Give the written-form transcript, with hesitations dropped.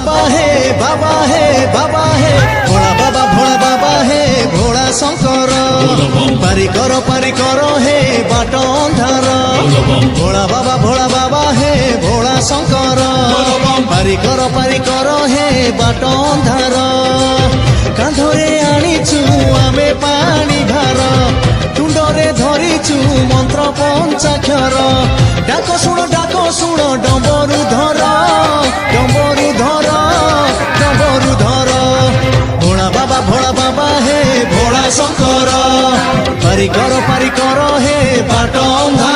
बाबा हे बाबा हे बाबा हे भोला बाबा हे भोला शंकर पारी करो हे बाट अंधार भोला बाबा हे भोला शंकर पारी करो हे बाट अंधार कांधरे आनीचु आमे पानी भार तुंडरे धरिचु मंत्र पंचाक्षर डाक शुण डंबरु धर भोला बाबा हे भोला शंकर पारी करो हे बाट अंधार।